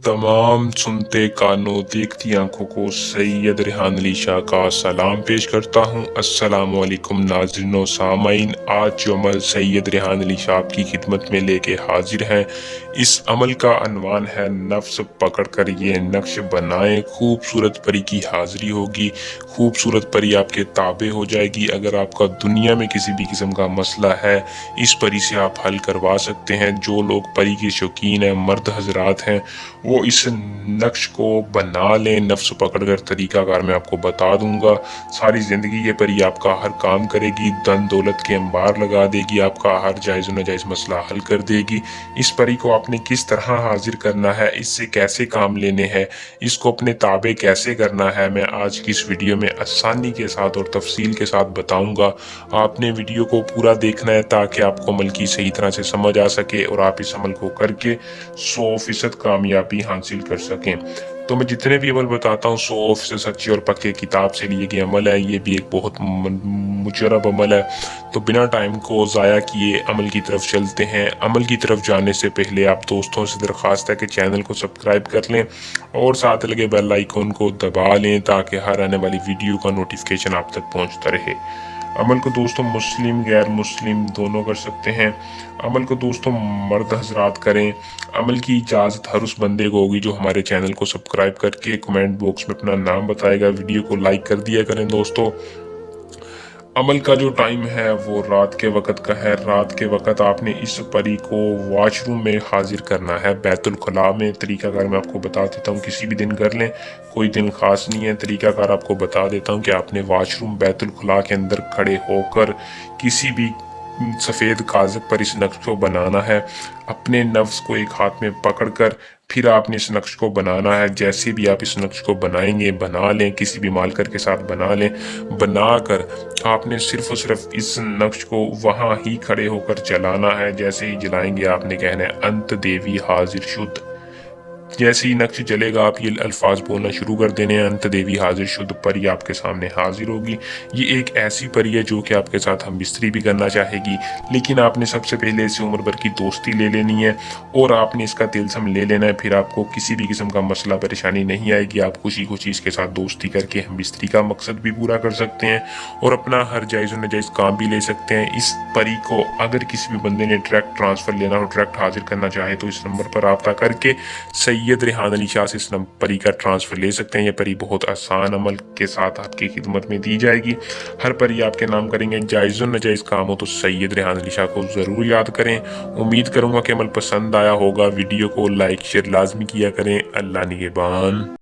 तमाम सुनते कानों देखती आंखों को सैयद रेहान अली शाह का सलाम पेश करता हूँ। अस्सलाम वालेकुम नाज़रीन व सामाइन। आज जो अमल सैयद रेहान अली शाह की खिदमत में लेके हाजिर हैं, इस अमल का अनवान है नफ्स पकड़ कर ये नक्श बनाएं। खूबसूरत परी की हाजिरी होगी, खूबसूरत परी आपके ताबे हो जाएगी। अगर आपका दुनिया में किसी भी किस्म का मसला है, इस परी से आप हल करवा सकते हैं। जो लोग परी के शौकीन हैं, मर्द हजरात हैं, वो इस नक्श को बना लें। नफ्स पकड़ कर तरीकाकार मैं आपको बता दूंगा। सारी ज़िंदगी ये परी आपका हर काम करेगी, धन दौलत के अंबार लगा देगी, आपका हर जायज़ नाजायज़ मसला हल कर देगी। इस परी को आपने किस तरह हाजिर करना है, इससे कैसे काम लेने हैं, इसको अपने ताबे कैसे करना है, मैं आज की इस वीडियो में आसानी के साथ और तफसील के साथ बताऊंगा। आपने वीडियो को पूरा देखना है ताकि आपको अमल की सही तरह से समझ आ सके और आप इस अमल को करके 100% कामयाबी हासिल कर सकें। तो मैं जितने भी अमल बताता हूँ 100% सच्ची और पक्के किताब से लिए गए अमल है। ये भी एक बहुत मुजरब अमल है। तो बिना टाइम को ज़ाया किए अमल की तरफ चलते हैं। अमल की तरफ जाने से पहले आप दोस्तों से दरख्वास्त है कि चैनल को सब्सक्राइब कर लें और साथ लगे बेल आइकन को दबा लें ताकि हर आने वाली वीडियो का नोटिफिकेशन आप तक पहुँचता रहे। अमल को दोस्तों मुस्लिम गैर मुस्लिम दोनों कर सकते हैं। अमल को दोस्तों मर्द हजरात करें। अमल की इजाज़त हर उस बंदे को होगी जो हमारे चैनल को सब्सक्राइब करके कमेंट बॉक्स में अपना नाम बताएगा। वीडियो को लाइक कर दिया करें दोस्तों। अमल का जो टाइम है वो रात के वक़्त का है। रात के वक़्त आपने इस परी को वॉशरूम में हाजिर करना है, बैतुल खला में। तरीकाकार मैं आपको बता देता हूँ, किसी भी दिन कर लें, कोई दिन ख़ास नहीं है। तरीकाकार आपको बता देता हूँ कि आपने वॉशरूम बैतुल खला के अंदर खड़े होकर किसी भी सफ़ेद कागज़ पर इस नक्श को बनाना है। अपने नफ्स को एक हाथ में पकड़कर फिर आपने इस नक्श को बनाना है। जैसे भी आप इस नक्श को बनाएंगे, बना लें, किसी भी मार्कर के साथ बना लें। बनाकर आपने सिर्फ और सिर्फ इस नक्श को वहाँ ही खड़े होकर चलाना है। जैसे ही जलाएंगे आपने कहना है अंत देवी हाजिर शुद्ध। जैसे ही नक्श जलेगा आप ये अल्फाज बोलना शुरू कर देने हैं, अंत देवी हाजिर शुद्ध परी आपके सामने हाजिर होगी। ये एक ऐसी परी है जो कि आपके साथ हम बिस्तरी भी करना चाहेगी, लेकिन आपने सबसे पहले इसे उम्र भर की दोस्ती ले लेनी है और आपने इसका तिलस्म ले लेना है। फिर आपको किसी भी किस्म का मसला परेशानी नहीं आएगी। आप खुशी खुशी इसके साथ दोस्ती करके हम बिस्तरी का मकसद भी पूरा कर सकते हैं और अपना हर जायज़ नाजायज़ काम भी ले सकते हैं। इस परी को अगर किसी भी बंदे ने डायरेक्ट ट्रांसफ़र लेना हो, डायरेक्ट हाजिर करना चाहे, तो इस नंबर पर रब्ता करके सैयद रेहान अली शाह से इस परी का ट्रांसफ़र ले सकते हैं। यह परी बहुत आसान अमल के साथ आपकी खिदमत में दी जाएगी। हर परी आपके नाम करेंगे। जायज़ और नाजायज़ काम हो तो सैयद रेहान अली शाह को ज़रूर याद करें। उम्मीद करूँगा कि अमल पसंद आया होगा। वीडियो को लाइक शेयर लाजमी किया करें। अल्लाह निगहबान।